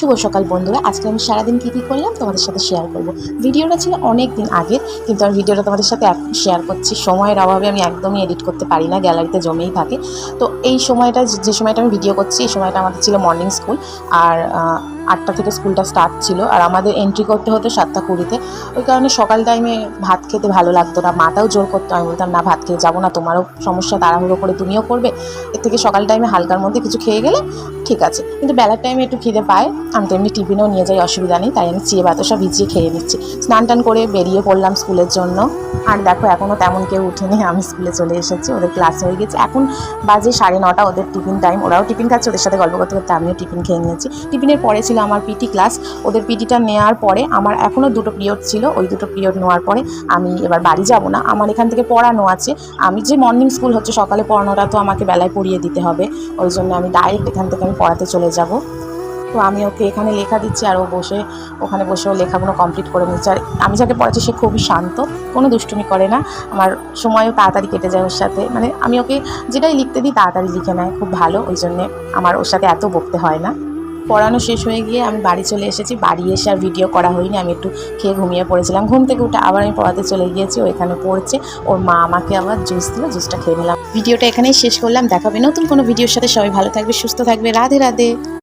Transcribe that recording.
শুভ সকাল বন্ধুরা। আজকে আমি সারাদিন কী করলাম তোমাদের সাথে শেয়ার করব। ভিডিওটা ছিল অনেক দিন আগের, কিন্তু আমি ভিডিওটা তোমাদের সাথে এখন শেয়ার করছি। সময়ের অভাবে আমি একদমই এডিট করতে পারি না, গ্যালারিতে জমেই থাকে। তো এই সময়টা, যে সময়টা আমি ভিডিও করছি, এই সময়টা আমাদের ছিল মর্নিং স্কুল। আর 8টা থেকে স্কুলটা স্টার্ট ছিল, আর আমাদের এন্ট্রি করতে হতো 7:20-তে। ওই কারণে সকাল টাইমে ভাত খেতে ভালো লাগতো না, মাটাও জোর করতো। আমি বলতাম, না, ভাত খেয়ে যাবো না, তোমারও সমস্যা, তাড়াহুড়ো করে তুমিও করবে। এর থেকে সকাল টাইমে হালকার মধ্যে কিছু খেয়ে গেলে ঠিক আছে। কিন্তু বেলার টাইমে একটু খিদে পায়, আমি তো এমনি টিফিনেও নিয়ে যাই, অসুবিধা নেই। তাই আমি চিয়ে বাতাসা ভিজিয়ে খেয়ে নিচ্ছি। স্নান টান করে বেরিয়ে পড়লাম স্কুলের জন্য। আর দেখো, এখনও তেমন কেউ উঠেনি, আমি স্কুলে চলে এসেছি। ওদের ক্লাস হয়ে গেছে, এখন বাজে 9:30, ওদের টিফিন টাইম। ওরাও টিফিন খাচ্ছে, ওদের সাথে গল্প করতে করতে আমিও টিফিন খেয়ে নিয়েছি। টিফিনের পরে ছিল আমার পিটি ক্লাস। ওদের পিটিটা নেওয়ার পরে আমার এখনও 2টো পিরিয়ড ছিল। ওই 2টো পিরিয়ড নেওয়ার পরে আমি এবার বাড়ি যাব না, আমার এখান থেকে পড়ানো আছে। আমি যে মর্নিং স্কুল হচ্ছে, সকালে পড়ানোটা তো আমাকে বেলায় পড়িয়ে দিতে হবে। ওই জন্য আমি ডাইরেক্ট এখান থেকে আমি পড়াতে চলে যাব। তো আমি ওকে এখানে লেখা দিচ্ছি, আর ও বসে ওখানে বসে ও লেখাগুলো কমপ্লিট করে নিচ্ছে। আর আমি যাকে পড়াচ্ছি সে খুবই শান্ত, কোনো দুষ্টুমি করে না। আমার সময়ও তাড়াতাড়ি কেটে যায় ওর সাথে, মানে আমি ওকে যেটাই লিখতে দিই তাড়াতাড়ি লিখে নেয়, খুব ভালো। ওই জন্যে আমার ওর সাথে এত বকতে হয় না। পড়ানো শেষ হয়ে গিয়ে আমি বাড়ি চলে এসেছি। বাড়ি এসে আর ভিডিও করা হয়নি, আমি একটু খেয়ে ঘুমিয়ে পড়েছিলাম। ঘুম থেকে উঠে আবার আমি পড়াতে চলে গিয়েছি। ও এখানে পড়ছে, ওর মা আমাকে আবার জুস দিল, জুসটা খেয়ে নিলাম। ভিডিওটা এখানেই শেষ করলাম, দেখাবে নতুন কোনো ভিডিওর সাথে। সবাই ভালো থাকবে, সুস্থ থাকবে, রাধে রাধে।